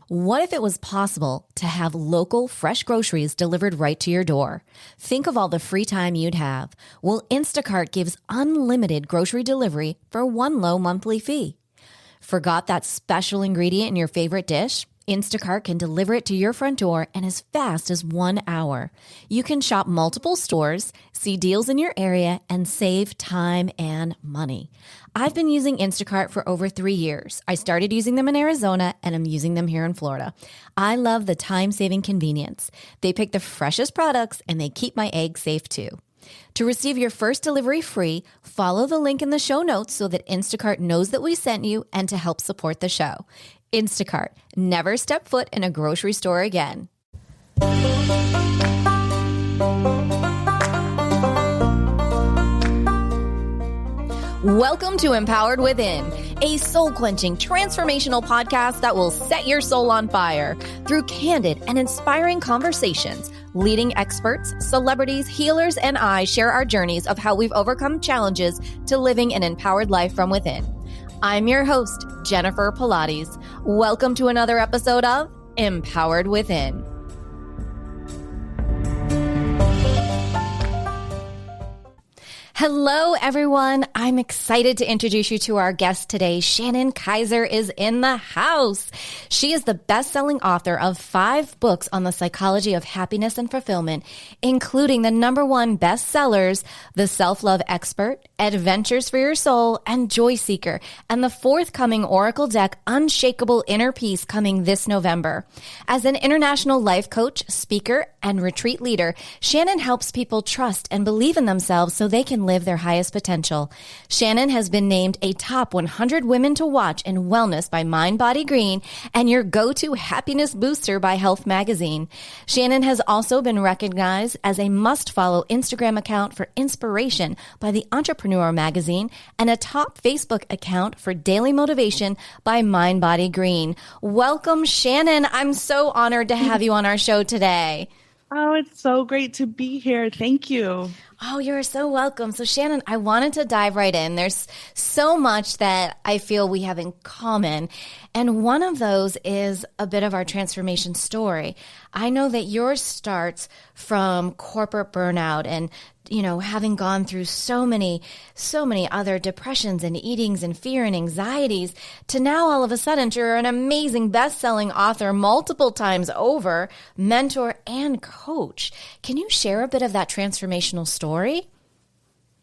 What if it was possible to have local, fresh groceries delivered right to your door? Think of all the free time you'd have. Well, Instacart gives unlimited grocery delivery for one low monthly fee. Forgot that special ingredient in your favorite dish? Instacart can deliver it to your front door in as fast as 1 hour. You can shop multiple stores, see deals in your area, and save time and money. I've been using Instacart for over 3 years. I started using them in Arizona, and I'm using them here in Florida. I love the time-saving convenience. They pick the freshest products, and they keep my eggs safe too. To receive your first delivery free, follow the link in the show notes so that Instacart knows that we sent you and to help support the show. Instacart. Never step foot in a grocery store again. Welcome to Empowered Within, a soul-quenching, transformational podcast that will set your soul on fire through candid and inspiring conversations. Leading experts, celebrities, healers, and I share our journeys of how we've overcome challenges to living an empowered life from within. I'm your host, Jennifer Pilates. Welcome to another episode of Empowered Within. Hello, everyone. I'm excited to introduce you to our guest today. Shannon Kaiser is in the house. She is the best-selling author of 5 books on the psychology of happiness and fulfillment, including the #1 bestsellers, The Self-Love Expert, Adventures for Your Soul, and Joy Seeker, and the forthcoming Oracle deck, Unshakable Inner Peace, coming this November. As an international life coach, speaker, and retreat leader, Shannon helps people trust and believe in themselves so they can live their highest potential. Shannon has been named a top 100 women to watch in wellness by Mind Body Green and your go-to happiness booster by Health Magazine. Shannon has also been recognized as a must-follow Instagram account for inspiration by the Entrepreneur Magazine and a top Facebook account for daily motivation by Mind Body Green. Welcome, Shannon. I'm so honored to have you on our show today. Oh, it's so great to be here. Thank you. Oh, you're so welcome. So Shannon, I wanted to dive right in. There's so much that I feel we have in common. And one of those is a bit of our transformation story. I know that yours starts from corporate burnout and, having gone through so many other depressions and eatings and fear and anxieties to now all of a sudden you're an amazing best-selling author multiple times over, mentor and coach. Can you share a bit of that transformational story?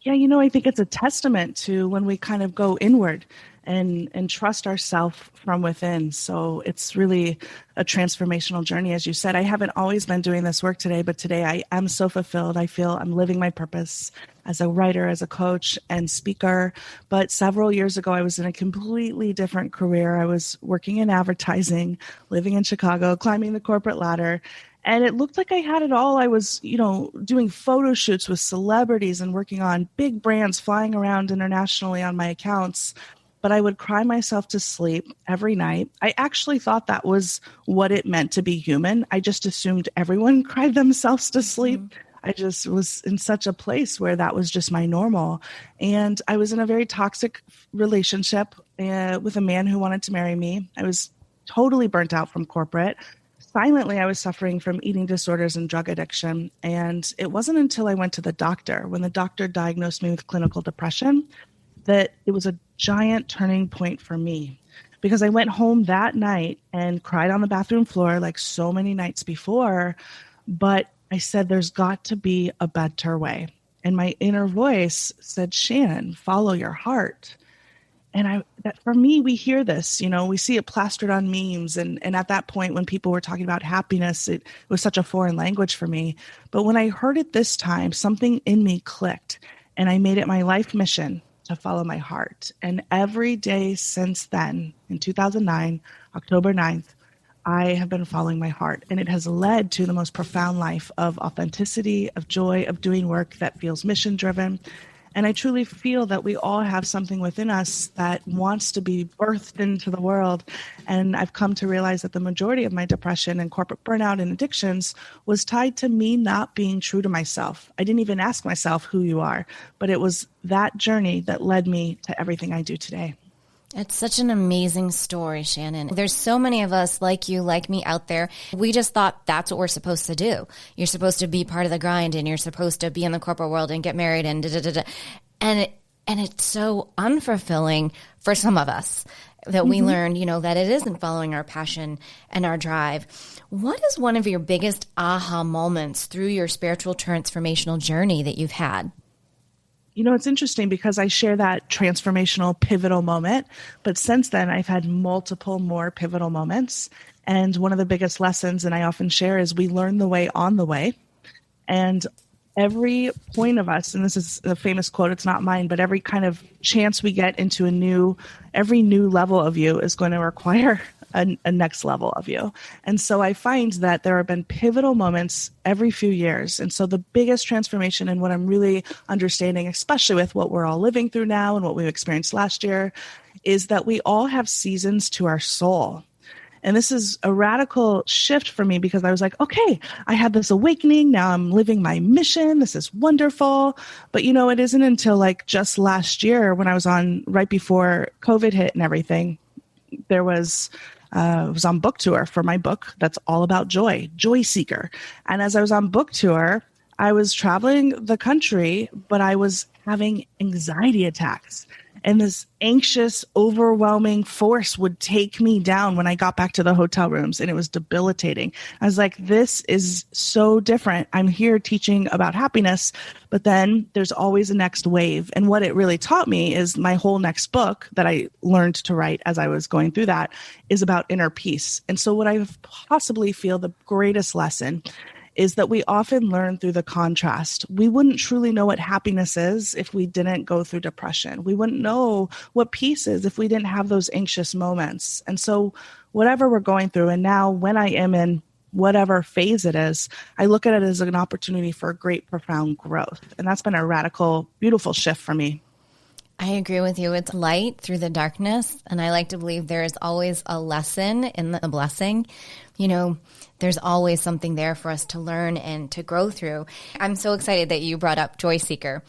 Yeah, I think it's a testament to when we kind of go inward and trust ourselves from within. So it's really a transformational journey. As you said, I haven't always been doing this work today, but today I am so fulfilled. I feel I'm living my purpose as a writer, as a coach and speaker. But several years ago, I was in a completely different career. I was working in advertising, living in Chicago, climbing the corporate ladder. And it looked like I had it all. I was, doing photo shoots with celebrities and working on big brands, flying around internationally on my accounts. But I would cry myself to sleep every night. I actually thought that was what it meant to be human. I just assumed everyone cried themselves to sleep. I just was in such a place where that was just my normal. And I was in a very toxic relationship with a man who wanted to marry me. I was totally burnt out from corporate. Silently, I was suffering from eating disorders and drug addiction. And it wasn't until I went to the doctor, when the doctor diagnosed me with clinical depression, that it was a giant turning point for me. Because I went home that night and cried on the bathroom floor like so many nights before. But I said, there's got to be a better way. And my inner voice said, Shannon, follow your heart. And that for me, we hear this, we see it plastered on memes. And at that point, when people were talking about happiness, it was such a foreign language for me. But when I heard it this time, something in me clicked and I made it my life mission to follow my heart. And every day since then, in 2009, October 9th, I have been following my heart. And it has led to the most profound life of authenticity, of joy, of doing work that feels mission-driven. And I truly feel that we all have something within us that wants to be birthed into the world. And I've come to realize that the majority of my depression and corporate burnout and addictions was tied to me not being true to myself. I didn't even ask myself who you are, but it was that journey that led me to everything I do today. It's such an amazing story, Shannon. There's so many of us like you, like me out there. We just thought that's what we're supposed to do. You're supposed to be part of the grind and you're supposed to be in the corporate world and get married and da-da-da-da. And it's so unfulfilling for some of us that we learned, that it isn't following our passion and our drive. What is one of your biggest aha moments through your spiritual transformational journey that you've had? It's interesting because I share that transformational pivotal moment, but since then I've had multiple more pivotal moments. And one of the biggest lessons, and I often share, is we learn the way on the way. And every point of us, and this is a famous quote, it's not mine, but every kind of chance we get into every new level of you is going to require a next level of you. And so I find that there have been pivotal moments every few years. And so the biggest transformation and what I'm really understanding, especially with what we're all living through now and what we've experienced last year, is that we all have seasons to our soul. And this is a radical shift for me because I was like, okay, I had this awakening. Now I'm living my mission. This is wonderful. But it isn't until like just last year when I was right before COVID hit and everything, I was on book tour for my book that's all about joy, Joy Seeker. And as I was on book tour, I was traveling the country, but I was having anxiety attacks. And this anxious, overwhelming force would take me down when I got back to the hotel rooms, and it was debilitating. I was like, this is so different. I'm here teaching about happiness, but then there's always a next wave. And what it really taught me is my whole next book that I learned to write as I was going through that is about inner peace. And so what I possibly feel the greatest lesson is that we often learn through the contrast. We wouldn't truly know what happiness is if we didn't go through depression. We wouldn't know what peace is if we didn't have those anxious moments. And so whatever we're going through, and now when I am in whatever phase it is, I look at it as an opportunity for great, profound growth. And that's been a radical, beautiful shift for me. I agree with you. It's light through the darkness. And I like to believe there is always a lesson in the blessing. There's always something there for us to learn and to grow through. I'm so excited that you brought up Joy Seeker.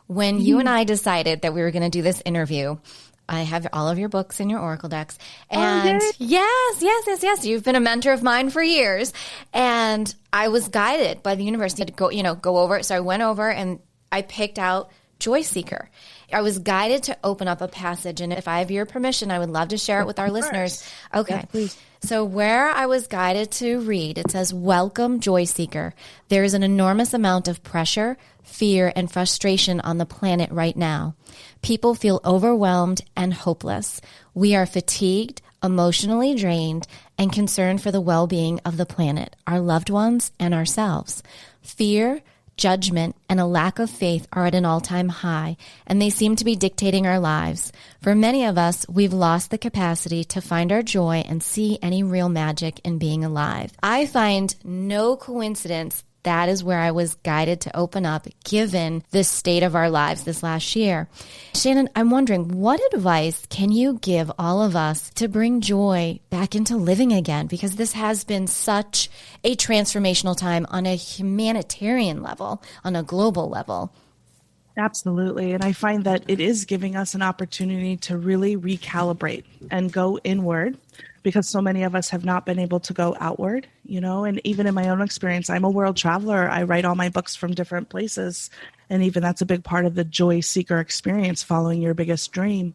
When you and I decided that we were going to do this interview, I have all of your books in your Oracle decks. And yes. You've been a mentor of mine for years. And I was guided by the universe to go over it. So I went over and I picked out Joy Seeker. I was guided to open up a passage, and if I have your permission, I would love to share it with our listeners. Okay. Yes, please. So where I was guided to read, it says, "Welcome, Joy Seeker. There is an enormous amount of pressure, fear, and frustration on the planet right now. People feel overwhelmed and hopeless. We are fatigued, emotionally drained, and concerned for the well-being of the planet, our loved ones, and ourselves. Fear, judgment, and a lack of faith are at an all-time high, and they seem to be dictating our lives. For many of us, we've lost the capacity to find our joy and see any real magic in being alive." I find no coincidence that is where I was guided to open up, given the state of our lives this last year. Shannon, I'm wondering, what advice can you give all of us to bring joy back into living again? Because this has been such a transformational time on a humanitarian level, on a global level. Absolutely. And I find that it is giving us an opportunity to really recalibrate and go inward, because so many of us have not been able to go outward, and even in my own experience, I'm a world traveler. I write all my books from different places. And even that's a big part of the Joy Seeker experience, following your biggest dream.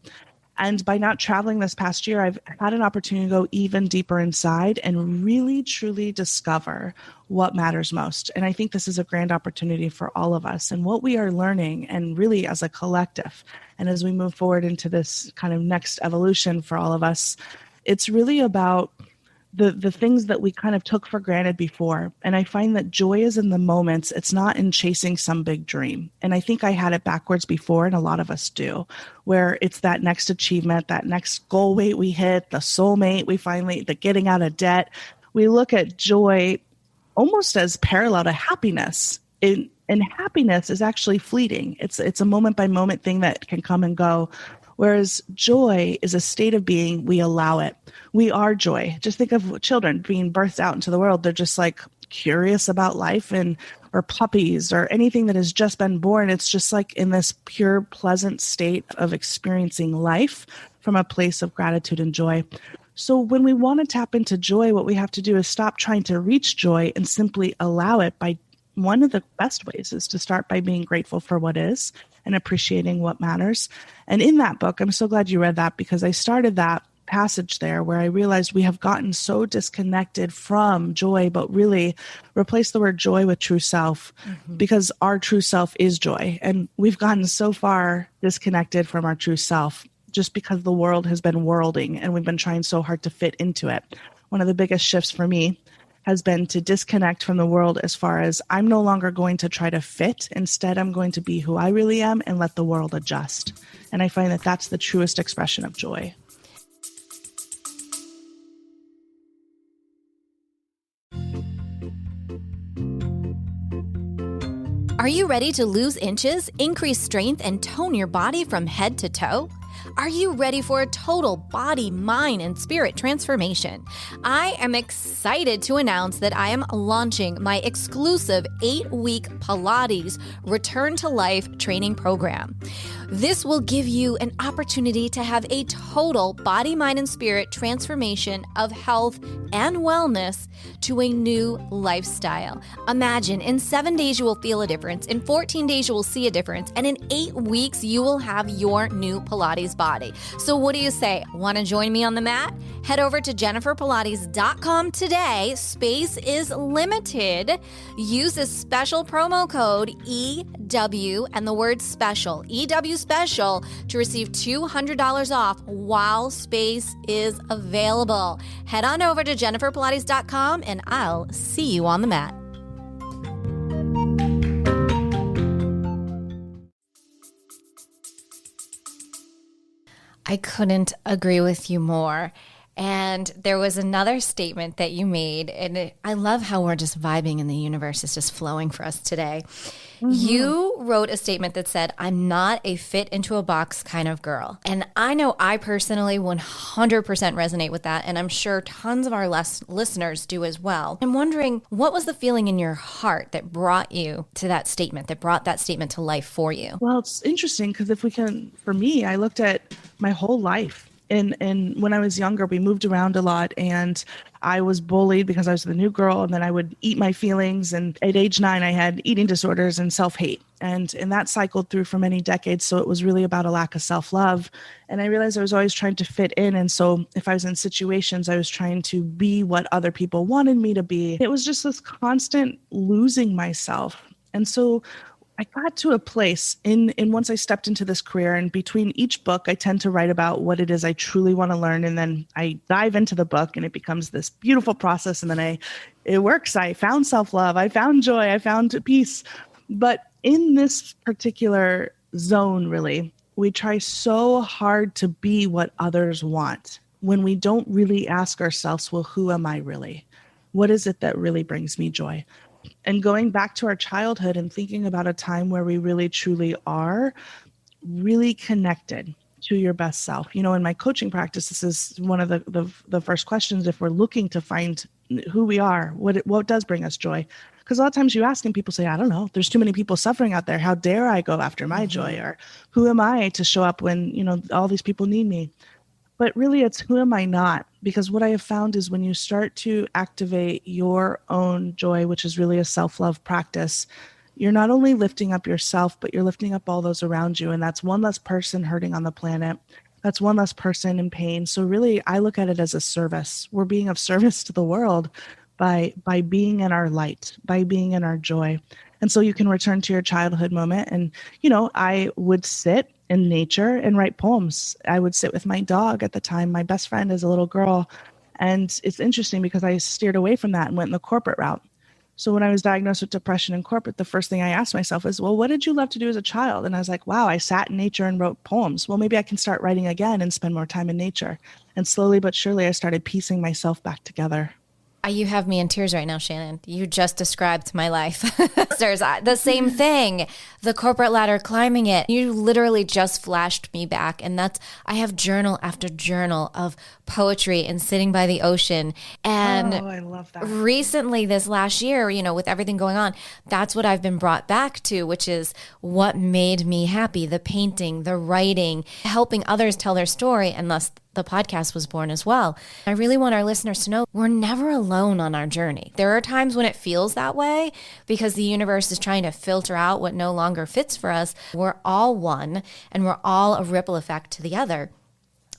And by not traveling this past year, I've had an opportunity to go even deeper inside and really, truly discover what matters most. And I think this is a grand opportunity for all of us. And what we are learning, and really as a collective, and as we move forward into this kind of next evolution for all of us, it's really about the things that we kind of took for granted before. And I find that joy is in the moments. It's not in chasing some big dream. And I think I had it backwards before, and a lot of us do, where it's that next achievement, that next goal weight we hit, the soulmate the getting out of debt. We look at joy almost as parallel to happiness. And happiness is actually fleeting. It's a moment by moment thing that can come and go. Whereas joy is a state of being. We allow it. We are joy. Just think of children being birthed out into the world. They're just like curious about life and or puppies or anything that has just been born. It's just like in this pure, pleasant state of experiencing life from a place of gratitude and joy. So when we want to tap into joy, what we have to do is stop trying to reach joy and simply allow it. By one of the best ways is to start by being grateful for what is and appreciating what matters. And in that book, I'm so glad you read that, because I started that passage there where I realized we have gotten so disconnected from joy, but really replace the word joy with true self, because our true self is joy. And we've gotten so far disconnected from our true self just because the world has been worlding and we've been trying so hard to fit into it. One of the biggest shifts for me has been to disconnect from the world as far as I'm no longer going to try to fit. Instead, I'm going to be who I really am and let the world adjust. And I find that that's the truest expression of joy. Are you ready to lose inches, increase strength, and tone your body from head to toe? Are you ready for a total body, mind, and spirit transformation? I am excited to announce that I am launching my exclusive 8-week Pilates Return to Life training program. This will give you an opportunity to have a total body, mind, and spirit transformation of health and wellness to a new lifestyle. Imagine in 7 days you will feel a difference, in 14 days you will see a difference, and in 8 weeks you will have your new Pilates body. So what do you say? Want to join me on the mat? Head over to jenniferpilates.com today. Space is limited. Use this special promo code EW and the word special, EW special, to receive $200 off while space is available. Head on over to jenniferpilates.com and I'll see you on the mat. I couldn't agree with you more. And there was another statement that you made, and I love how we're just vibing and the universe is just flowing for us today. You wrote a statement that said, I'm not a fit into a box kind of girl. And I know I personally 100% resonate with that, and I'm sure tons of our listeners do as well. I'm wondering, what was the feeling in your heart that brought you to that statement, that brought that statement to life for you? Well, it's interesting because for me, I looked at my whole life. And when I was younger, we moved around a lot and I was bullied because I was the new girl, and then I would eat my feelings. And at age 9, I had eating disorders and self-hate. And that cycled through for many decades. So it was really about a lack of self-love. And I realized I was always trying to fit in. And so if I was in situations, I was trying to be what other people wanted me to be. It was just this constant losing myself. And so I got to a place in once I stepped into this career, and between each book, I tend to write about what it is I truly want to learn. And then I dive into the book and it becomes this beautiful process. And then it works. I found self-love. I found joy. I found peace. But in this particular zone, really, we try so hard to be what others want when we don't really ask ourselves, well, who am I really? What is it that really brings me joy? And going back to our childhood and thinking about a time where we really truly are really connected to your best self. You know, in my coaching practice, this is one of the first questions if we're looking to find who we are, what does bring us joy. Because a lot of times you ask and people say, I don't know, there's too many people suffering out there. How dare I go after my joy? Or who am I to show up when, you know, all these people need me? But really, it's who am I not? Because what I have found is when you start to activate your own joy, which is really a self-love practice, you're not only lifting up yourself, but you're lifting up all those around you. And that's one less person hurting on the planet. That's one less person in pain. So really, I look at it as a service. We're being of service to the world by being in our light, by being in our joy. And so you can return to your childhood moment. And, you know, I would sit in nature and write poems. I would sit with my dog at the time, my best friend as a little girl. And it's interesting because I steered away from that and went in the corporate route. So when I was diagnosed with depression in corporate, the first thing I asked myself is, well, what did you love to do as a child? And I was like, wow, I sat in nature and wrote poems. Well, maybe I can start writing again and spend more time in nature. And slowly but surely, I started piecing myself back together. You have me in tears right now, Shannon. You just described my life. There's the same thing, the corporate ladder, climbing it. You literally just flashed me back. And I have journal after journal of poetry and sitting by the ocean. And I love that. Recently, this last year, with everything going on, that's what I've been brought back to, which is what made me happy, the painting, the writing, helping others tell their story, and thus the podcast was born as well. I really want our listeners to know we're never alone on our journey. There are times when it feels that way because the universe is trying to filter out what no longer fits for us. We're all one, and we're all a ripple effect to the other.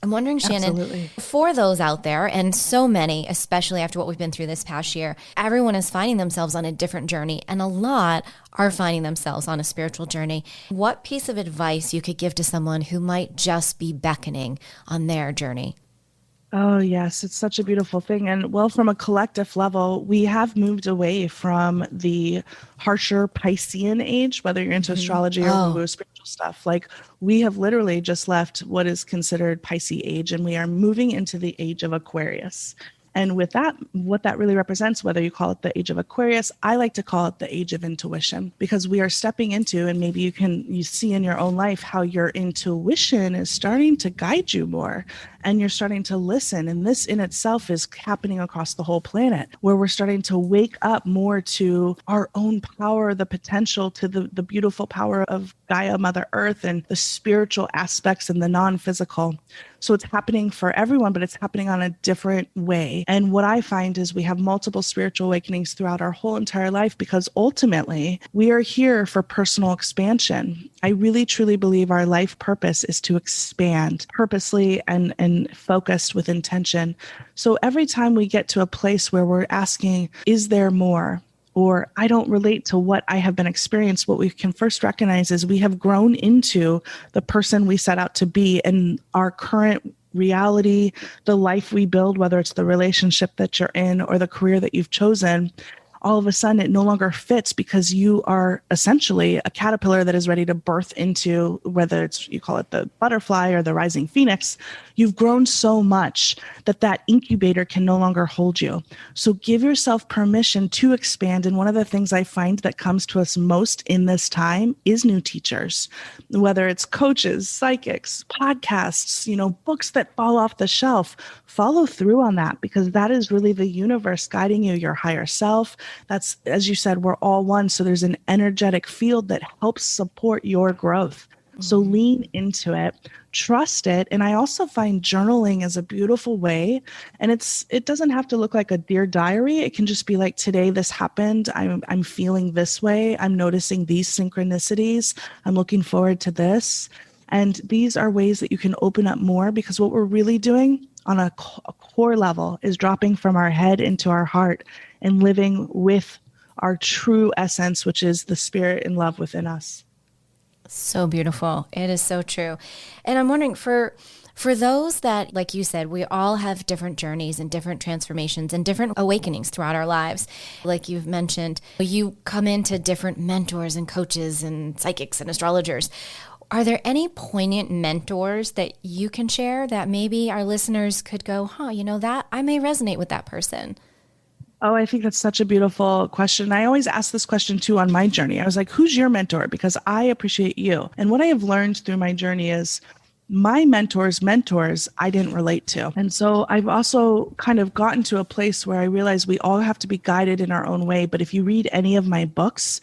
I'm wondering, Shannon, Absolutely. For those out there, and so many, especially after what we've been through this past year, everyone is finding themselves on a different journey, and a lot are finding themselves on a spiritual journey. What piece of advice you could give to someone who might just be beckoning on their journey? Oh, yes. It's such a beautiful thing. And well, from a collective level, we have moved away from the harsher Piscean age, whether you're into astrology or woo-woo spiritual stuff. Like, we have literally just left what is considered Pisces age, and we are moving into the age of Aquarius. And with that, what that really represents, whether you call it the age of Aquarius, I like to call it the age of intuition, because we are stepping into, and maybe you see in your own life how your intuition is starting to guide you more, and you're starting to listen. And this in itself is happening across the whole planet, where we're starting to wake up more to our own power, the potential, to the beautiful power of Gaia, Mother Earth, and the spiritual aspects and the non-physical. So it's happening for everyone, but it's happening on a different way. And what I find is we have multiple spiritual awakenings throughout our whole entire life, because ultimately we are here for personal expansion. I really, truly believe our life purpose is to expand purposely and focused with intention. So every time we get to a place where we're asking, is there more? Or I don't relate to what I have been experienced, what we can first recognize is we have grown into the person we set out to be, and our current reality, the life we build, whether it's the relationship that you're in or the career that you've chosen, all of a sudden it no longer fits, because you are essentially a caterpillar that is ready to birth into, whether it's, you call it the butterfly or the rising phoenix. You've grown so much that incubator can no longer hold you. So give yourself permission to expand. And one of the things I find that comes to us most in this time is new teachers, whether it's coaches, psychics, podcasts, books that fall off the shelf. Follow through on that, because that is really the universe guiding you, your higher self. That's, as you said, we're all one. So there's an energetic field that helps support your growth. So lean into it, trust it. And I also find journaling is a beautiful way. And it doesn't have to look like a Dear Diary. It can just be like, today this happened. I'm feeling this way. I'm noticing these synchronicities. I'm looking forward to this. And these are ways that you can open up more, because what we're really doing on a core level is dropping from our head into our heart and living with our true essence, which is the spirit and love within us. So beautiful. It is so true. And I'm wondering, for those that, like you said, we all have different journeys and different transformations and different awakenings throughout our lives. Like you've mentioned, you come into different mentors and coaches and psychics and astrologers. Are there any poignant mentors that you can share that maybe our listeners could go, that I may resonate with that person? Oh, I think that's such a beautiful question. I always ask this question too on my journey. I was like, who's your mentor? Because I appreciate you. And what I have learned through my journey is my mentors I didn't relate to. And so I've also kind of gotten to a place where I realize we all have to be guided in our own way. But if you read any of my books,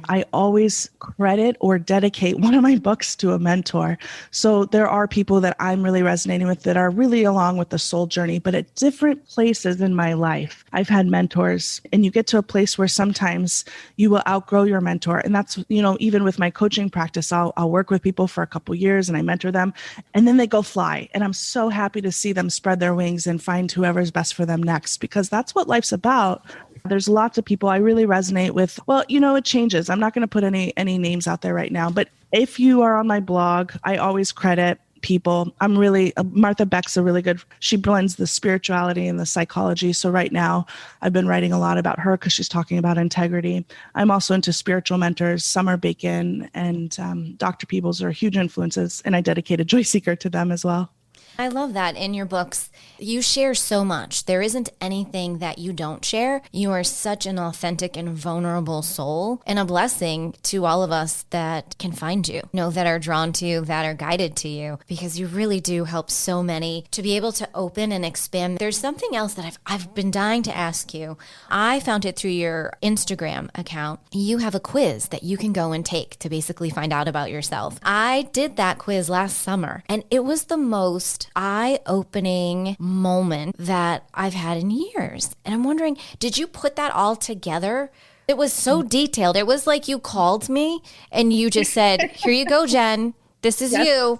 I always credit or dedicate one of my books to a mentor. So there are people that I'm really resonating with that are really along with the soul journey, but at different places in my life, I've had mentors. And you get to a place where sometimes you will outgrow your mentor. And that's, even with my coaching practice, I'll work with people for a couple years and I mentor them, and then they go fly. And I'm so happy to see them spread their wings and find whoever's best for them next, because that's what life's about. There's lots of people I really resonate with. Well, it changes. I'm not going to put any names out there right now, but if you are on my blog, I always credit people. I'm really, Martha Beck's a really good, she blends the spirituality and the psychology. So right now I've been writing a lot about her because she's talking about integrity. I'm also into spiritual mentors. Summer Bacon and Dr. Peebles are huge influences, and I dedicated Joy Seeker to them as well. I love that in your books. You share so much. There isn't anything that you don't share. You are such an authentic and vulnerable soul, and a blessing to all of us that can find you, that are drawn to you, that are guided to you, because you really do help so many to be able to open and expand. There's something else that I've been dying to ask you. I found it through your Instagram account. You have a quiz that you can go and take to basically find out about yourself. I did that quiz last summer, and it was the most eye-opening moment that I've had in years. And I'm wondering, did you put that all together? It was so detailed. It was like you called me and you just said, here you go, Jen. This is you.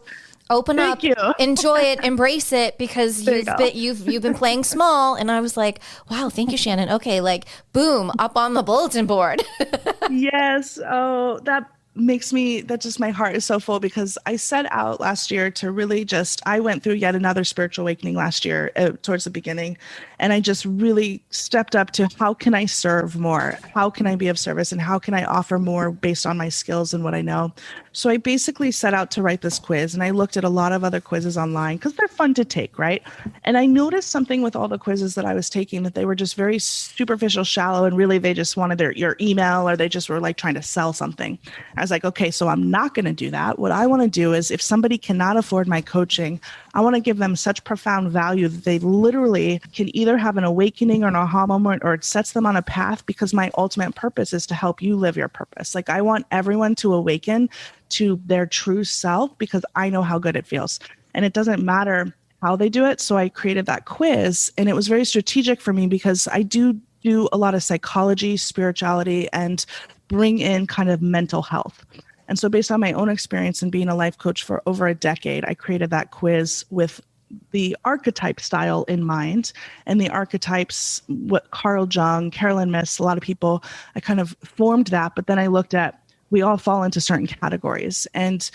Open up, enjoy it, embrace it, because you've been playing small. And I was like, wow, thank you, Shannon. Okay, like boom, up on the bulletin board. Yes. Oh, that just, my heart is so full, because I set out last year to really I went through yet another spiritual awakening last year towards the beginning. And I just really stepped up to, how can I serve more? How can I be of service? And how can I offer more based on my skills and what I know? So I basically set out to write this quiz, and I looked at a lot of other quizzes online because they're fun to take, right? And I noticed something with all the quizzes that I was taking, that they were just very superficial, shallow, and really they just wanted your email, or they just were like trying to sell something. I was like, okay, so I'm not going to do that. What I want to do is, if somebody cannot afford my coaching, I want to give them such profound value that they literally can either have an awakening or an aha moment, or it sets them on a path, because my ultimate purpose is to help you live your purpose. Like, I want everyone to awaken to their true self, because I know how good it feels. And it doesn't matter how they do it. So I created that quiz, and it was very strategic for me, because I do a lot of psychology, spirituality, and bring in kind of mental health. And so based on my own experience and being a life coach for over a decade, I created that quiz with the archetype style in mind. And the archetypes, what Carl Jung, Carolyn Myss, a lot of people, I kind of formed that. But then I looked at, we all fall into certain categories. And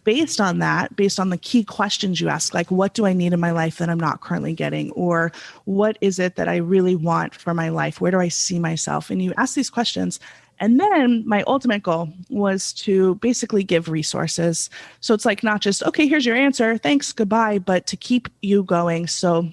based on that, based on the key questions you ask, like, what do I need in my life that I'm not currently getting? Or what is it that I really want for my life? Where do I see myself? And you ask these questions. And then my ultimate goal was to basically give resources. So it's like, not just, okay, here's your answer, thanks, goodbye, but to keep you going. So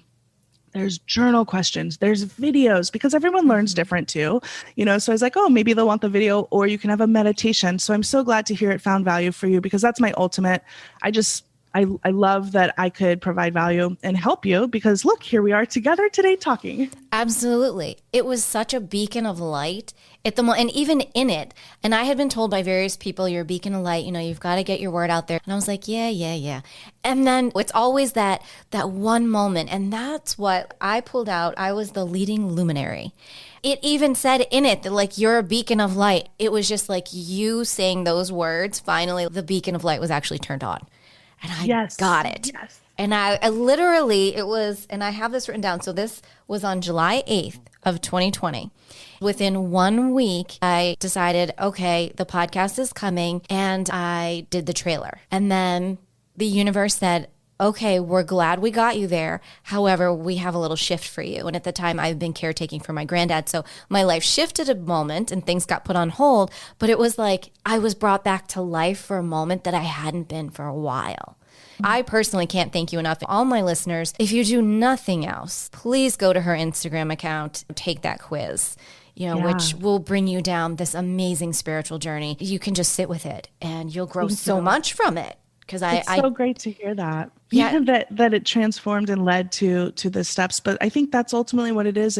there's journal questions, there's videos, because everyone learns different too, so I was like, oh, maybe they'll want the video, or you can have a meditation. So I'm so glad to hear it found value for you, because that's my ultimate. I love that I could provide value and help you, because look, here we are together today talking. Absolutely. It was such a beacon of light at the moment, and even in it. And I had been told by various people, you're a beacon of light, you've got to get your word out there. And I was like, yeah. And then it's always that one moment. And that's what I pulled out. I was the leading luminary. It even said in it that, like, you're a beacon of light. It was just like you saying those words. Finally, the beacon of light was actually turned on. And I got it. Yes. And I literally, it was, and I have this written down. So this was on July 8th of 2020. Within 1 week, I decided, okay, the podcast is coming, and I did the trailer. And then the universe said, okay, we're glad we got you there. However, we have a little shift for you. And at the time, I've been caretaking for my granddad. So my life shifted a moment and things got put on hold. But it was like I was brought back to life for a moment that I hadn't been for a while. I personally can't thank you enough. All my listeners, if you do nothing else, please go to her Instagram account, take that quiz, which will bring you down this amazing spiritual journey. You can just sit with it and you'll grow so much from it. It's so great to hear that. Yeah, that it transformed and led to the steps. But I think that's ultimately what it is.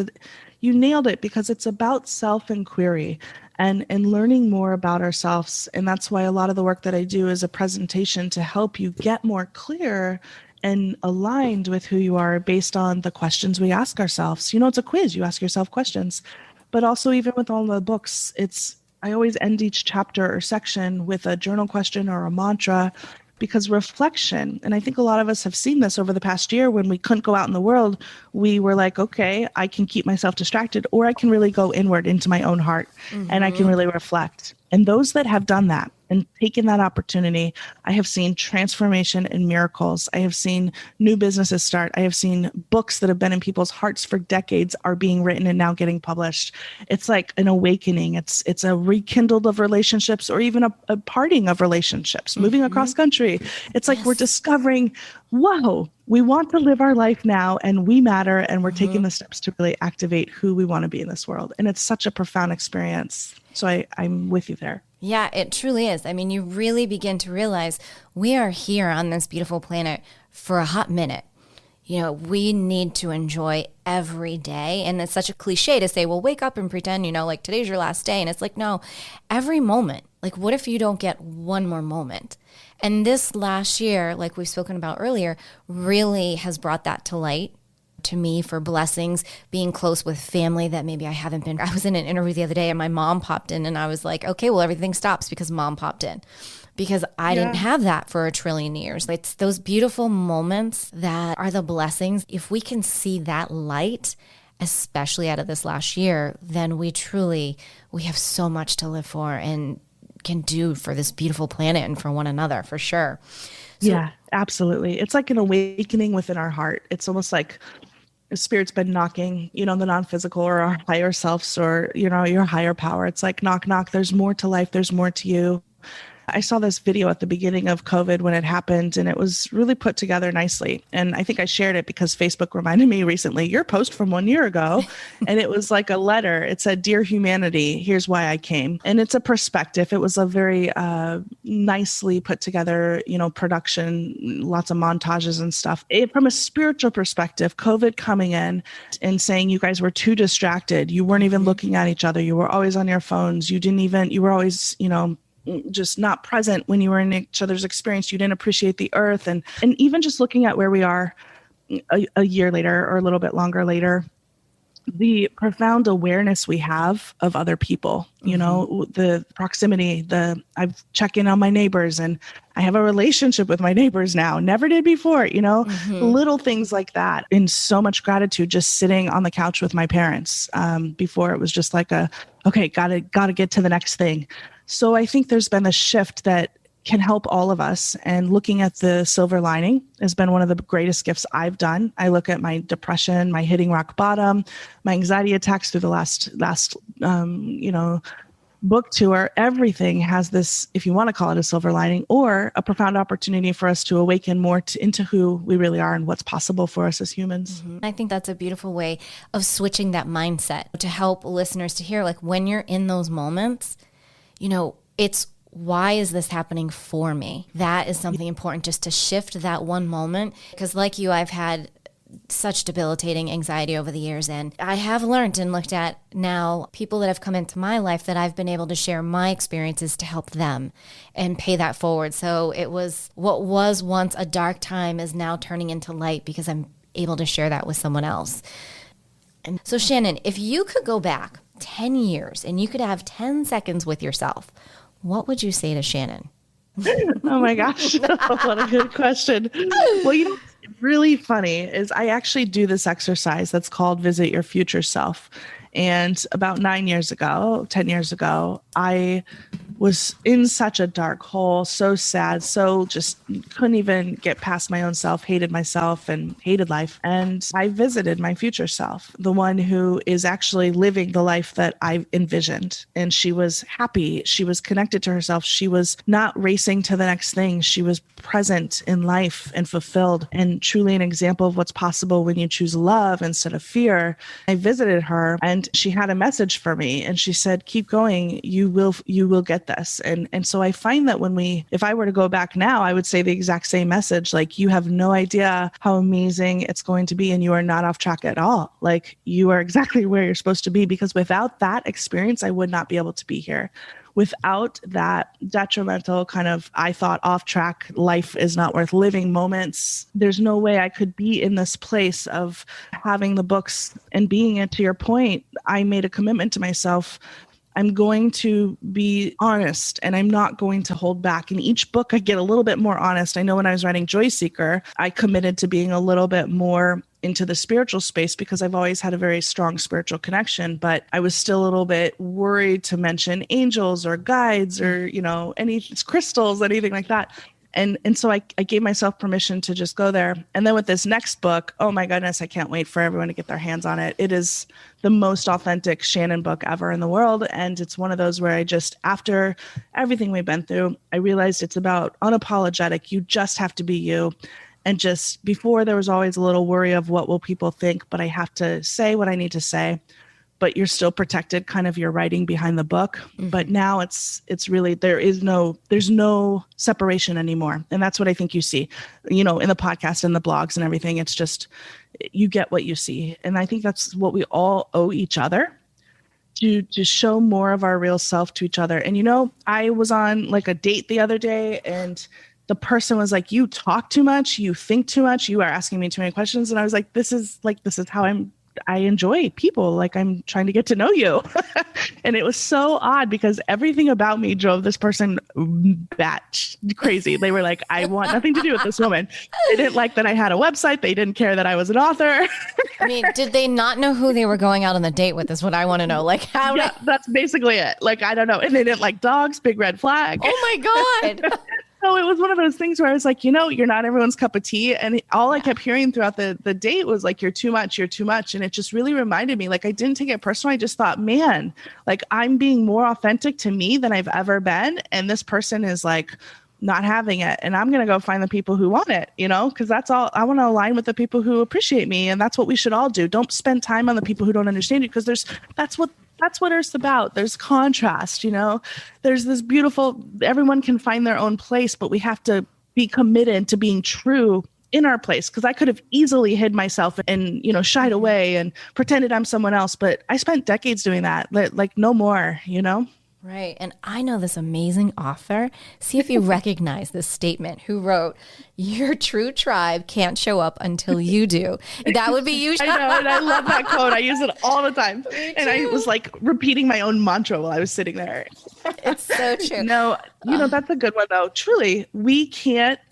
You nailed it, because it's about self-inquiry and learning more about ourselves. And that's why a lot of the work that I do is a presentation to help you get more clear and aligned with who you are based on the questions we ask ourselves. It's a quiz. You ask yourself questions. But also, even with all the books, I always end each chapter or section with a journal question or a mantra, because reflection, and I think a lot of us have seen this over the past year when we couldn't go out in the world, we were like, okay, I can keep myself distracted, or I can really go inward into my own heart, and I can really reflect. And those that have done that, and taken that opportunity, I have seen transformation and miracles. I have seen new businesses start. I have seen books that have been in people's hearts for decades are being written and now getting published. It's like an awakening. It's a rekindled of relationships, or even a parting of relationships, moving across country. It's like we're discovering, whoa, we want to live our life now, and we matter, and we're taking the steps to really activate who we want to be in this world. And it's such a profound experience. So I'm with you there. Yeah, it truly is. I mean, you really begin to realize we are here on this beautiful planet for a hot minute. You know, we need to enjoy every day. And it's such a cliche to say, well, wake up and pretend, you know, like today's your last day. And it's like, no, every moment. Like, what if you don't get one more moment? And this last year, like we've spoken about earlier, really has brought that to light to me for blessings, being close with family that maybe I haven't been. I was in an interview the other day and my mom popped in and I was like, okay, well, everything stops because mom popped in. Because I didn't have that for a trillion years. It's those beautiful moments that are the blessings. If we can see that light, especially out of this last year, then we have so much to live for and can do for this beautiful planet and for one another, for sure. So, yeah, absolutely. It's like an awakening within our heart. It's almost like the Spirit's been knocking, you know, the non-physical or our higher selves, or, you know, your higher power. It's like, knock, knock. There's more to life. There's more to you. I saw this video at the beginning of COVID when it happened, and it was really put together nicely. And I think I shared it because Facebook reminded me recently, your post from 1 year ago. And it was like a letter. It said, "Dear humanity, here's why I came." And it's a perspective. It was a very nicely put together, you know, production, lots of montages and stuff. From a spiritual perspective, COVID coming in and saying you guys were too distracted. You weren't even looking at each other. You were always on your phones. You were always, you know, just not present when you were in each other's experience. You didn't appreciate the earth. And even just looking at where we are a year later or a little bit longer later, the profound awareness we have of other people, you know, the proximity, I check in on my neighbors and I have a relationship with my neighbors now, never did before, you know, little things like that. And so much gratitude just sitting on the couch with my parents. Before it was just like okay, gotta get to the next thing. So I think there's been a shift that can help all of us. And looking at the silver lining has been one of the greatest gifts I've done. I look at my depression, my hitting rock bottom, my anxiety attacks through the last you know, book tour. Everything has this, if you want to call it a silver lining, or a profound opportunity for us to awaken more into who we really are and what's possible for us as humans. I think that's a beautiful way of switching that mindset to help listeners to hear, like, when you're in those moments, you know, it's, why is this happening for me? That is something important, just to shift that one moment. Because like you, I've had such debilitating anxiety over the years. And I have learned and looked at now people that have come into my life that I've been able to share my experiences to help them and pay that forward. So it was, what was once a dark time is now turning into light because I'm able to share that with someone else. And so Shannon, if you could go back 10 years and you could have 10 seconds with yourself, what would you say to Shannon? Oh my gosh. What a good question. Well, you know, what's really funny is I actually do this exercise that's called Visit Your Future Self. And about 10 years ago, I was in such a dark hole, so sad, so just couldn't even get past my own self, hated myself and hated life. And I visited my future self, the one who is actually living the life that I envisioned. And she was happy. She was connected to herself. She was not racing to the next thing. She was present in life and fulfilled, and truly an example of what's possible when you choose love instead of fear. I visited her and she had a message for me, and she said, keep going. You will get this. And so I find that if I were to go back now, I would say the exact same message. Like, you have no idea how amazing it's going to be, and you are not off track at all. Like, you are exactly where you're supposed to be, because without that experience, I would not be able to be here. Without that detrimental kind of, I thought, off track, life is not worth living moments, there's no way I could be in this place of having the books and being it. To your point, I made a commitment to myself. I'm going to be honest, and I'm not going to hold back. In each book, I get a little bit more honest. I know when I was writing Joy Seeker, I committed to being a little bit more into the spiritual space because I've always had a very strong spiritual connection, but I was still a little bit worried to mention angels or guides or, any crystals, anything like that. And so I gave myself permission to just go there. And then with this next book, oh my goodness, I can't wait for everyone to get their hands on it. It is the most authentic Shannon book ever in the world. And it's one of those where I just, after everything we've been through, I realized it's about unapologetic. You just have to be you. And just before there was always a little worry of what will people think, but I have to say what I need to say. But you're still protected, kind of your writing behind the book. Mm-hmm. But now it's really, there's no separation anymore. And that's what I think you see, in the podcast and the blogs and everything. It's just, you get what you see. And I think that's what we all owe each other, to show more of our real self to each other. And, I was on like a date the other day, and the person was like, you talk too much, you think too much, you are asking me too many questions. And I was like, this is how I enjoy people. Like, I'm trying to get to know you. And it was so odd because everything about me drove this person batch crazy. They were like, I want nothing to do with this woman. They didn't like that I had a website. They didn't care that I was an author. I mean, did they not know who they were going out on the date with is what I want to know. Like, how? Yeah, that's basically it. Like, I don't know. And they didn't like dogs, big red flag. Oh my God. So it was one of those things where I was like, you're not everyone's cup of tea. And all I kept hearing throughout the date was like, you're too much. And it just really reminded me, like, I didn't take it personal. I just thought, man, like, I'm being more authentic to me than I've ever been. And this person is like not having it. And I'm going to go find the people who want it, because that's all I want to align with, the people who appreciate me. And that's what we should all do. Don't spend time on the people who don't understand you, because that's what it's about. There's contrast, there's this beautiful, everyone can find their own place, but we have to be committed to being true in our place. Cause I could have easily hid myself and, shied away and pretended I'm someone else, but I spent decades doing that. Like no more, Right. And I know this amazing author. See if you recognize this statement, who wrote, your true tribe can't show up until you do. That would be you. I know. And I love that quote. I use it all the time. And I was like repeating my own mantra while I was sitting there. It's so true. No, that's a good one though. Truly,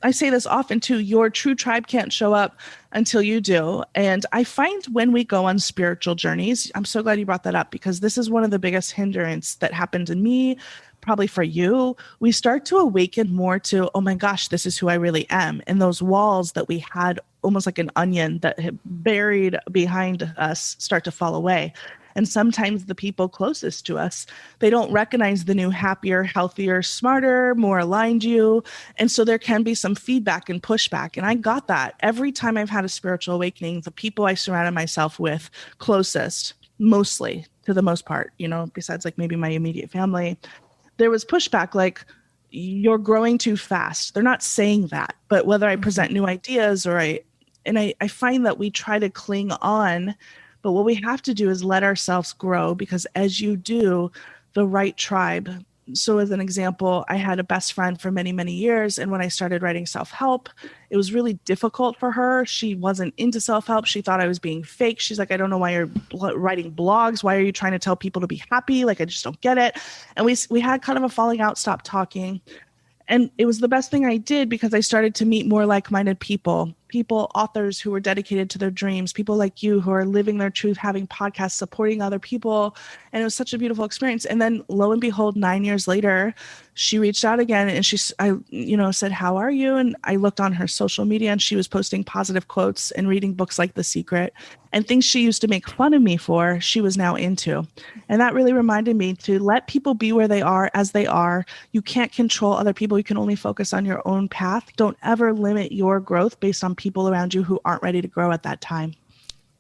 I say this often too, your true tribe can't show up until you do. And I find when we go on spiritual journeys, I'm so glad you brought that up, because this is one of the biggest hindrance that happened to me, probably for you. We start to awaken more to, oh my gosh, this is who I really am. And those walls that we had almost like an onion that had buried behind us start to fall away. And sometimes the people closest to us, they don't recognize the new, happier, healthier, smarter, more aligned you. And so there can be some feedback and pushback. And I got that every time I've had a spiritual awakening. The people I surrounded myself with closest, mostly to the most part, besides like maybe my immediate family, there was pushback like, you're growing too fast. They're not saying that, but whether I present new ideas or I find that we try to cling on. But what we have to do is let ourselves grow, because as you do, the right tribe. So as an example, I had a best friend for many, many years. And when I started writing self-help, it was really difficult for her. She wasn't into self-help. She thought I was being fake. She's like, I don't know why you're writing blogs. Why are you trying to tell people to be happy? Like, I just don't get it. And we had kind of a falling out, stopped talking. And it was the best thing I did, because I started to meet more like-minded people, authors who were dedicated to their dreams, people like you who are living their truth, having podcasts, supporting other people. And it was such a beautiful experience. And then lo and behold, 9 years later, she reached out again and I said, how are you? And I looked on her social media and she was posting positive quotes and reading books like The Secret, and things she used to make fun of me for, she was now into. And that really reminded me to let people be where they are as they are. You can't control other people. You can only focus on your own path. Don't ever limit your growth based on people around you who aren't ready to grow at that time.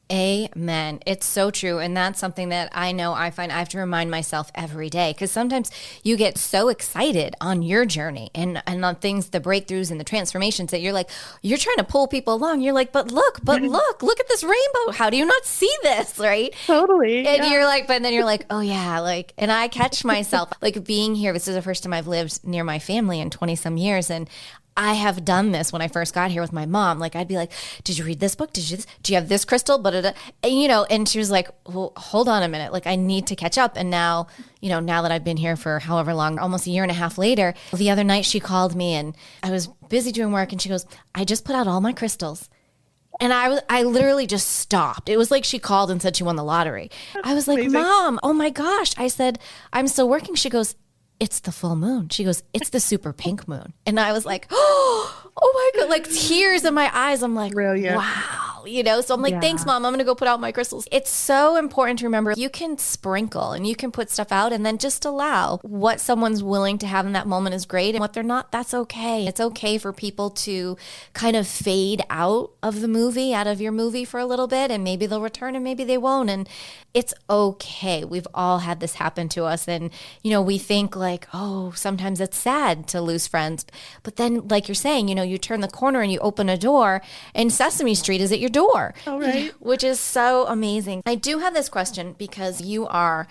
Amen. It's so true. And that's something that I know I find I have to remind myself every day, because sometimes you get so excited on your journey and on things, the breakthroughs and the transformations, that you're trying to pull people along. You're like, but look at this rainbow. How do you not see this? Right. Totally. And you're like, but then you're like, oh yeah. Like, and I catch myself like being here. This is the first time I've lived near my family in 20 some years. And I have done this when I first got here with my mom. Like, I'd be like, did you read this book? Did you do you have this crystal? And, and she was like, well, hold on a minute. Like, I need to catch up. And now, now that I've been here for however long, almost a year and a half later, the other night she called me and I was busy doing work and she goes, I just put out all my crystals. And I literally just stopped. It was like she called and said she won the lottery. I was like, amazing. Mom, oh my gosh. I said, I'm still working. She goes, it's the full moon. She goes, it's the super pink moon. And I was like, oh my God, like tears in my eyes. I'm like, Brilliant. wow, so I'm like, Yeah. thanks, Mom. I'm going to go put out my crystals. It's so important to remember you can sprinkle and you can put stuff out and then just allow what someone's willing to have in that moment is great. And what they're not, that's okay. It's okay for people to kind of fade out of the movie, out of your movie for a little bit, and maybe they'll return and maybe they won't. And it's okay. We've all had this happen to us. And, we think like, oh, sometimes it's sad to lose friends. But then, like you're saying, you turn the corner and you open a door and Sesame Street is at your door, All right. which is so amazing. I do have this question because you are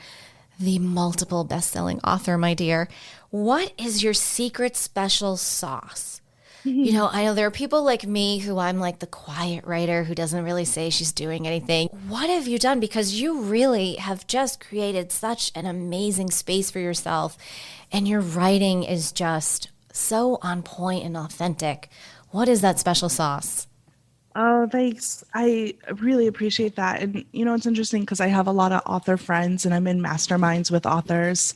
the multiple best-selling author, my dear. What is your secret special sauce? I know there are people like me who I'm like the quiet writer who doesn't really say she's doing anything. What have you done? Because you really have just created such an amazing space for yourself, and your writing is just so on point and authentic. What is that special sauce? Oh, thanks. I really appreciate that. And, it's interesting because I have a lot of author friends and I'm in masterminds with authors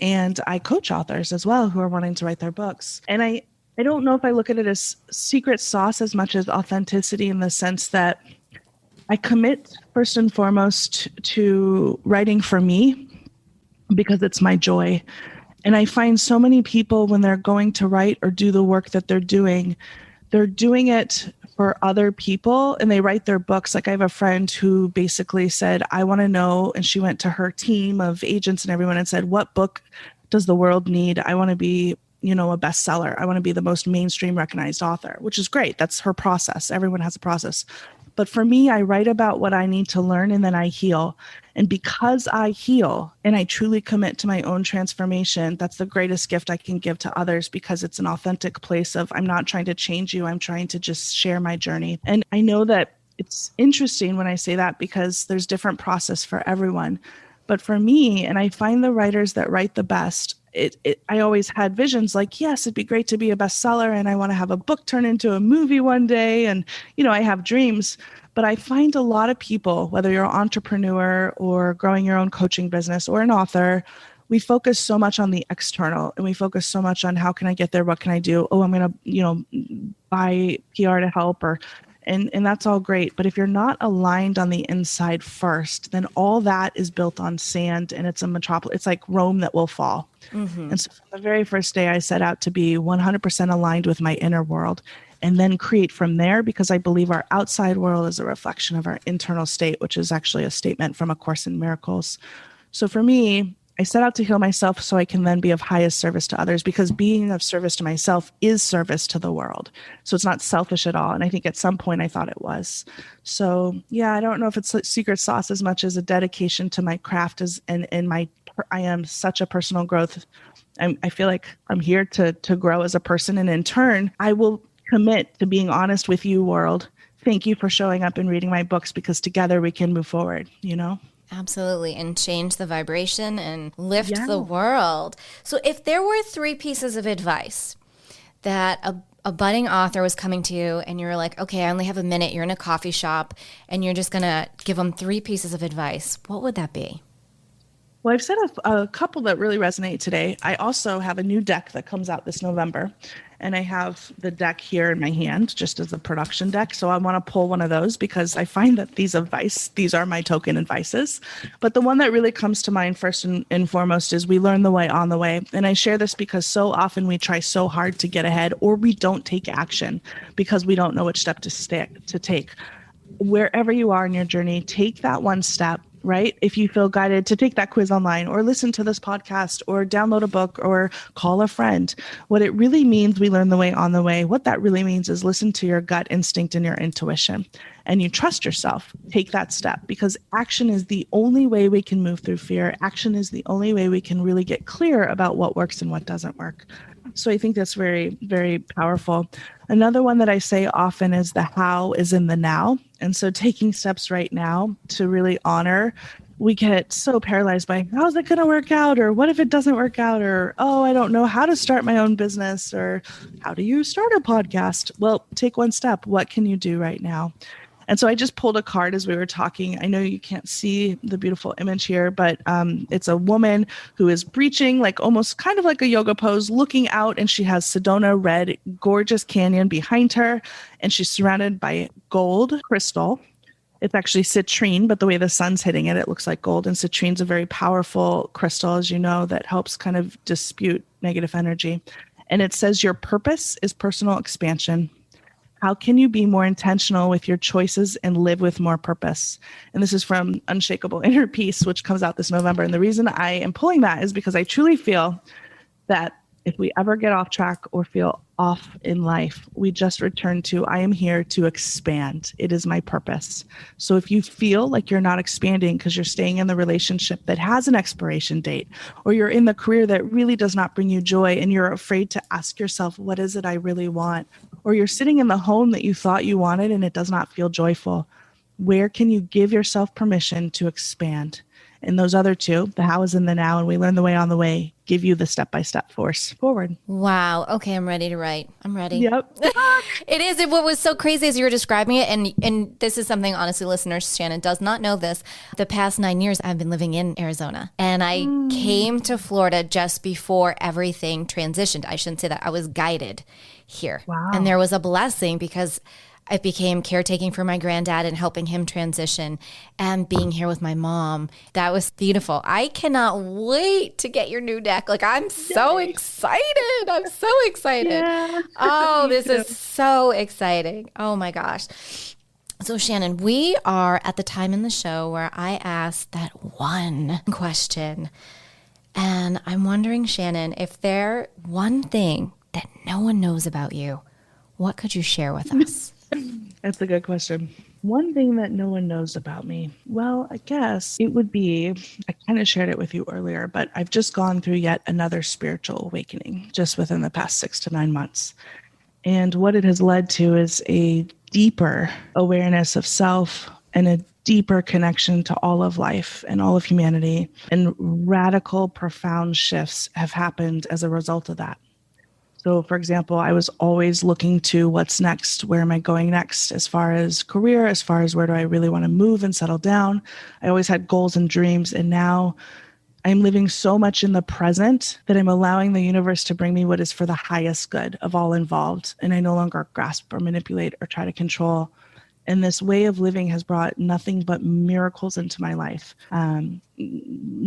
and I coach authors as well who are wanting to write their books. And I don't know if I look at it as secret sauce as much as authenticity in the sense that I commit first and foremost to writing for me because it's my joy. And I find so many people when they're going to write or do the work that they're doing it for other people and they write their books. Like I have a friend who basically said, I want to know, and she went to her team of agents and everyone and said, what book does the world need? I want to be, a bestseller. I want to be the most mainstream recognized author, which is great. That's her process. Everyone has a process. But for me, I write about what I need to learn and then I heal. And because I heal and I truly commit to my own transformation, that's the greatest gift I can give to others because it's an authentic place of I'm not trying to change you. I'm trying to just share my journey. And I know that it's interesting when I say that because there's different process for everyone. But for me, and I find the writers that write the best, I always had visions like, yes, it'd be great to be a bestseller and I want to have a book turn into a movie one day. And, I have dreams. But I find a lot of people, whether you're an entrepreneur or growing your own coaching business or an author, we focus so much on the external and we focus so much on how can I get there? What can I do? Oh, I'm going to, buy PR to help and that's all great. But if you're not aligned on the inside first, then all that is built on sand and it's a metropolis. It's like Rome that will fall. Mm-hmm. And so from the very first day, I set out to be 100% aligned with my inner world and then create from there because I believe our outside world is a reflection of our internal state, which is actually a statement from A Course in Miracles. So for me, I set out to heal myself so I can then be of highest service to others because being of service to myself is service to the world. So it's not selfish at all. And I think at some point I thought it was. So yeah, I don't know if it's a secret sauce as much as a dedication to my craft I am such a personal growth. I feel like I'm here to grow as a person. And in turn, I will commit to being honest with you, world. Thank you for showing up and reading my books because together we can move forward, Absolutely. And change the vibration and lift the world. So if there were 3 pieces of advice that a budding author was coming to you and you're like, okay, I only have a minute. You're in a coffee shop and you're just going to give them 3 pieces of advice. What would that be? Well, I've said a couple that really resonate today. I also have a new deck that comes out this November, and I have the deck here in my hand just as a production deck. So I want to pull one of those because I find that these are my token advices. But the one that really comes to mind first and foremost is we learn the way on the way. And I share this because so often we try so hard to get ahead or we don't take action because we don't know which step to take. Wherever you are in your journey, take that one step. Right? If you feel guided to take that quiz online or listen to this podcast or download a book or call a friend, what it really means, we learn the way on the way. What that really means is listen to your gut instinct and your intuition and you trust yourself. Take that step because action is the only way we can move through fear. Action is the only way we can really get clear about what works and what doesn't work. So I think that's very, very powerful. Another one that I say often is the how is in the now. And so taking steps right now to really honor, we get so paralyzed by how's it going to work out? Or what if it doesn't work out? Or, oh, I don't know how to start my own business. Or how do you start a podcast? Well, take one step. What can you do right now? And so I just pulled a card as we were talking. I know you can't see the beautiful image here, but it's a woman who is breaching, like almost kind of like a yoga pose, looking out, and she has Sedona red, gorgeous canyon behind her, and she's surrounded by gold crystal. It's actually citrine, but the way the sun's hitting it, it looks like gold. And citrine's a very powerful crystal, as you know, that helps kind of dispute negative energy. And it says your purpose is personal expansion. How can you be more intentional with your choices and live with more purpose? And this is from Unshakable Inner Peace, which comes out this November. And the reason I am pulling that is because I truly feel that if we ever get off track or feel off in life, we just return to, I am here to expand. It is my purpose. So if you feel like you're not expanding because you're staying in the relationship that has an expiration date, or you're in the career that really does not bring you joy and you're afraid to ask yourself, what is it I really want? Or you're sitting in the home that you thought you wanted and it does not feel joyful, where can you give yourself permission to expand? And those other two, the how is in the now, and we learn the way on the way, give you the step-by-step force forward. Wow. Okay, I'm ready to write. I'm ready. Yep. It is. What was so crazy as you were describing it, and this is something, honestly, listeners, Shannon does not know this. The past 9 years, I've been living in Arizona, and I came to Florida just before everything transitioned. I shouldn't say that. I was guided here. Wow. And there was a blessing because I became caretaking for my granddad and helping him transition and being here with my mom. That was beautiful. I cannot wait to get your new deck. Like, I'm so excited. I'm so excited. Yeah. Oh, this is so exciting. Oh my gosh. So Shannon, we are at the time in the show where I asked that one question. And I'm wondering, Shannon, if there's one thing that no one knows about you, what could you share with us? That's a good question. One thing that no one knows about me. Well, I guess it would be, I kind of shared it with you earlier, but I've just gone through yet another spiritual awakening just within the past 6 to 9 months. And what it has led to is a deeper awareness of self and a deeper connection to all of life and all of humanity. And radical, profound shifts have happened as a result of that. So, for example, I was always looking to what's next, where am I going next as far as career, as far as where do I really want to move and settle down. I always had goals and dreams, and now I'm living so much in the present that I'm allowing the universe to bring me what is for the highest good of all involved. And I no longer grasp or manipulate or try to control. And this way of living has brought nothing but miracles into my life. The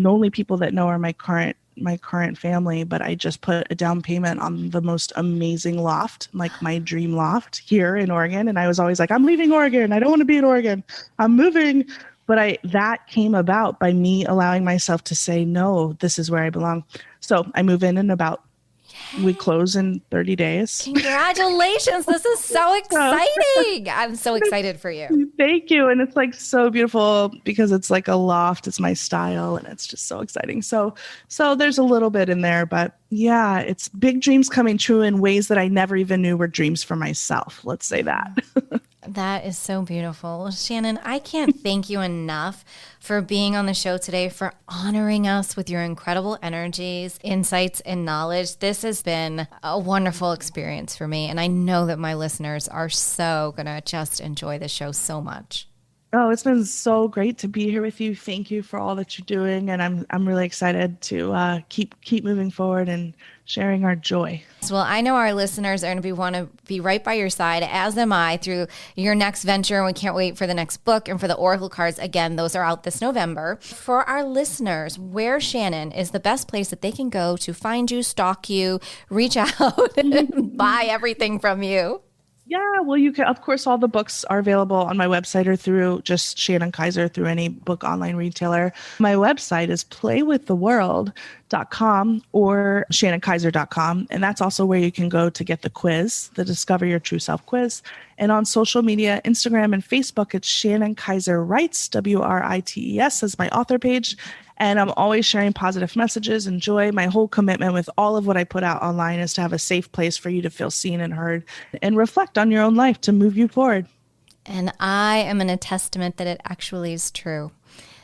only people that know are my current family, but I just put a down payment on the most amazing loft, like my dream loft here in Oregon. And I was always like, I'm leaving Oregon. I don't want to be in Oregon. I'm moving. But that came about by me allowing myself to say, no, this is where I belong. So I move in about, we close in 30 days. Congratulations. This is so exciting. I'm so excited for you. Thank you. And it's like so beautiful because it's like a loft. It's my style and it's just so exciting. So there's a little bit in there, but yeah, it's big dreams coming true in ways that I never even knew were dreams for myself. Let's say that. That is so beautiful. Well, Shannon, I can't thank you enough for being on the show today, for honoring us with your incredible energies, insights, and knowledge. This has been a wonderful experience for me, and I know that my listeners are so going to just enjoy the show so much. Oh, it's been so great to be here with you. Thank you for all that you're doing, and I'm really excited to keep moving forward and sharing our joy. Well, I know our listeners are going to want to be right by your side, as am I, through your next venture. And we can't wait for the next book and for the Oracle cards. Again, those are out this November. For our listeners, where, Shannon, is the best place that they can go to find you, stalk you, reach out, and buy everything from you? Yeah, well, you can, of course, all the books are available on my website or through just Shannon Kaiser through any book online retailer. My website is playwiththeworld.com or shannonkaiser.com. And that's also where you can go to get the quiz, the Discover Your True Self quiz. And on social media, Instagram and Facebook, it's Shannon Kaiser Writes, WRITES, as my author page. And I'm always sharing positive messages and joy. My whole commitment with all of what I put out online is to have a safe place for you to feel seen and heard and reflect on your own life to move you forward. And I am in a testament that it actually is true.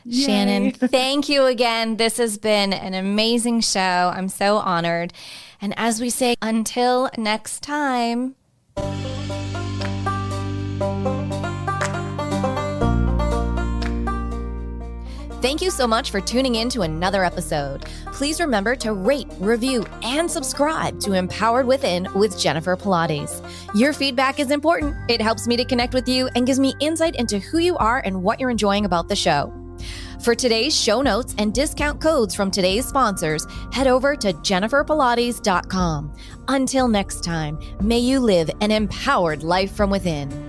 Yay. Shannon, thank you again. This has been an amazing show. I'm so honored. And as we say, until next time. Thank you so much for tuning in to another episode. Please remember to rate, review, and subscribe to Empowered Within with Jennifer Pilates. Your feedback is important. It helps me to connect with you and gives me insight into who you are and what you're enjoying about the show. For today's show notes and discount codes from today's sponsors, head over to jenniferpilates.com. Until next time, may you live an empowered life from within.